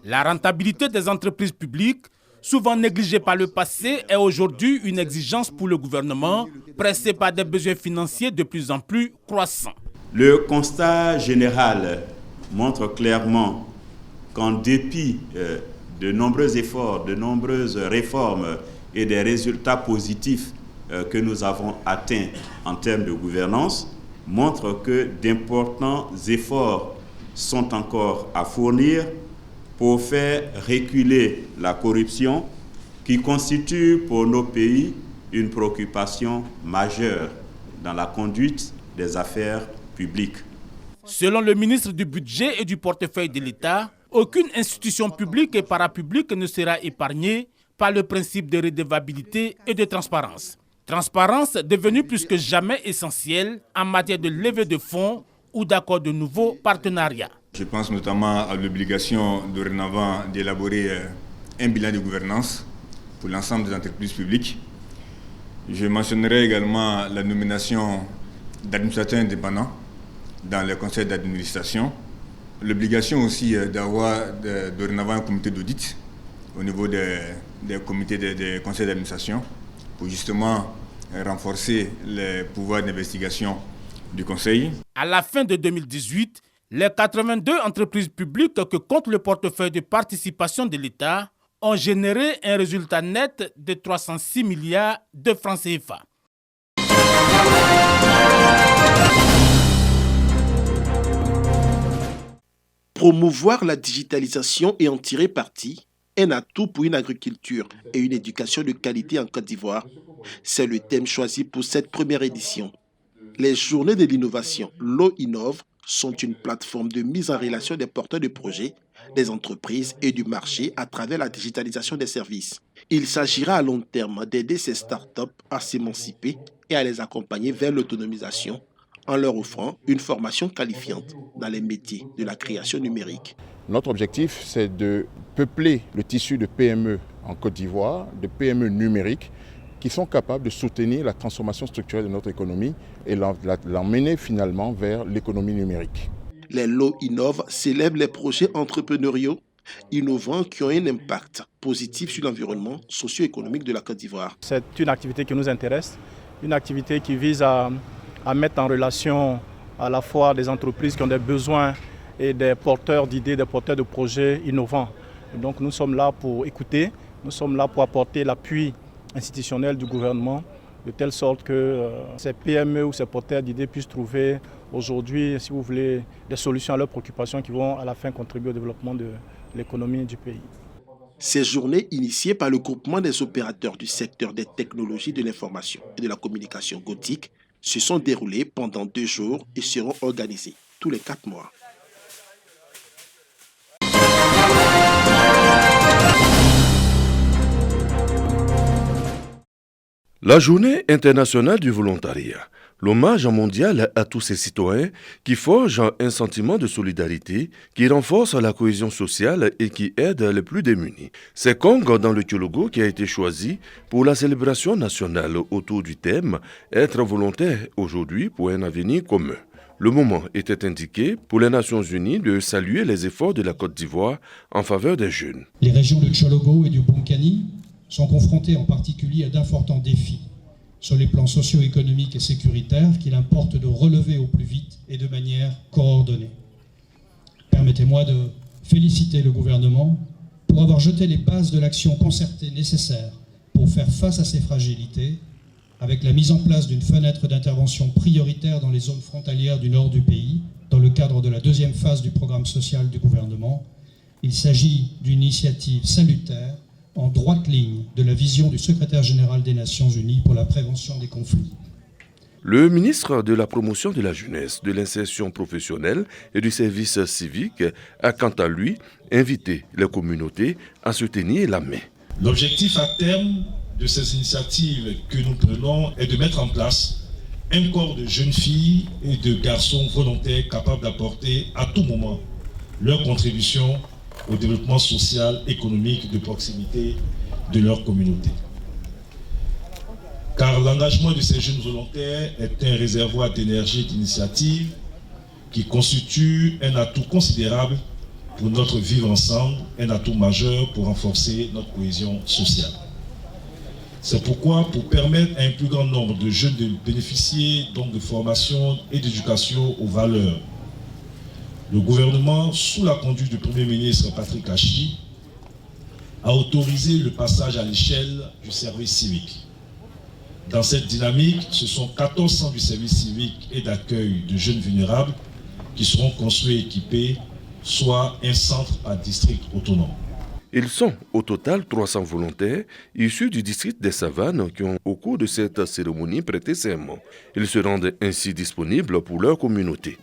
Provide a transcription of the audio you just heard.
La rentabilité des entreprises publiques, souvent négligée par le passé, est aujourd'hui une exigence pour le gouvernement, pressé par des besoins financiers de plus en plus croissants. Le constat général montre clairement qu'en dépit de nombreux efforts, de nombreuses réformes et des résultats positifs que nous avons atteints en termes de gouvernance, montre que d'importants efforts sont encore à fournir pour faire reculer la corruption qui constitue pour nos pays une préoccupation majeure dans la conduite des affaires publiques. Selon le ministre du Budget et du portefeuille de l'État, aucune institution publique et parapublique ne sera épargnée par le principe de redevabilité et de transparence. Transparence devenue plus que jamais essentielle en matière de levée de fonds ou d'accord de nouveaux partenariats. Je pense notamment à l'obligation dorénavant d'élaborer un bilan de gouvernance pour l'ensemble des entreprises publiques. Je mentionnerai également la nomination d'administrateurs indépendants dans le conseil d'administration. L'obligation aussi d'avoir dorénavant un comité d'audit au niveau des comités des conseils d'administration pour justement renforcer les pouvoirs d'investigation du conseil. À la fin de 2018, les 82 entreprises publiques que compte le portefeuille de participation de l'État ont généré un résultat net de 306 milliards de francs CFA. Promouvoir la digitalisation et en tirer parti, un atout pour une agriculture et une éducation de qualité en Côte d'Ivoire. C'est le thème choisi pour cette première édition. Les journées de l'innovation L'eau innove sont une plateforme de mise en relation des porteurs de projets, des entreprises et du marché à travers la digitalisation des services. Il s'agira à long terme d'aider ces startups à s'émanciper et à les accompagner vers l'autonomisation en leur offrant une formation qualifiante dans les métiers de la création numérique. Notre objectif, c'est de peupler le tissu de PME en Côte d'Ivoire, de PME numériques, qui sont capables de soutenir la transformation structurelle de notre économie et l'emmener finalement vers l'économie numérique. Les L'eau innove célèbrent les projets entrepreneuriaux innovants qui ont un impact positif sur l'environnement socio-économique de la Côte d'Ivoire. C'est une activité qui nous intéresse, une activité qui vise à mettre en relation à la fois des entreprises qui ont des besoins et des porteurs d'idées, des porteurs de projets innovants. Et donc nous sommes là pour écouter, nous sommes là pour apporter l'appui institutionnel du gouvernement, de telle sorte que ces PME ou ces porteurs d'idées puissent trouver aujourd'hui, si vous voulez, des solutions à leurs préoccupations qui vont à la fin contribuer au développement de l'économie du pays. Ces journées initiées par le groupement des opérateurs du secteur des technologies de l'information et de la communication gothique se sont déroulées pendant 2 jours et seront organisées tous les 4 mois. La journée internationale du volontariat, l'hommage mondial à tous ces citoyens qui forgent un sentiment de solidarité, qui renforce la cohésion sociale et qui aident les plus démunis. C'est Kong dans le Kyologo qui a été choisi pour la célébration nationale autour du thème « Être volontaire aujourd'hui pour un avenir commun ». Le moment était indiqué pour les Nations Unies de saluer les efforts de la Côte d'Ivoire en faveur des jeunes. Les régions de Kyologo et du Bonkani sont confrontés en particulier à d'importants défis sur les plans socio-économiques et sécuritaires qu'il importe de relever au plus vite et de manière coordonnée. Permettez-moi de féliciter le gouvernement pour avoir jeté les bases de l'action concertée nécessaire pour faire face à ces fragilités, avec la mise en place d'une fenêtre d'intervention prioritaire dans les zones frontalières du nord du pays, dans le cadre de la 2e phase du programme social du gouvernement. Il s'agit d'une initiative salutaire en droite ligne de la vision du secrétaire général des Nations Unies pour la prévention des conflits. Le ministre de la Promotion de la Jeunesse, de l'Insertion professionnelle et du service civique a quant à lui invité les communautés à se tenir la main. L'objectif à terme de ces initiatives que nous prenons est de mettre en place un corps de jeunes filles et de garçons volontaires capables d'apporter à tout moment leur contribution au développement social, économique, de proximité de leur communauté. Car l'engagement de ces jeunes volontaires est un réservoir d'énergie et d'initiative qui constitue un atout considérable pour notre vivre ensemble, un atout majeur pour renforcer notre cohésion sociale. C'est pourquoi, pour permettre à un plus grand nombre de jeunes de bénéficier donc de formation et d'éducation aux valeurs, le gouvernement, sous la conduite du Premier ministre Patrick Achi, a autorisé le passage à l'échelle du service civique. Dans cette dynamique, ce sont 14 centres du service civique et d'accueil de jeunes vulnérables qui seront construits et équipés, soit un centre par district autonome. Ils sont au total 300 volontaires issus du district des Savanes qui ont au cours de cette cérémonie prêté serment. Ils se rendent ainsi disponibles pour leur communauté.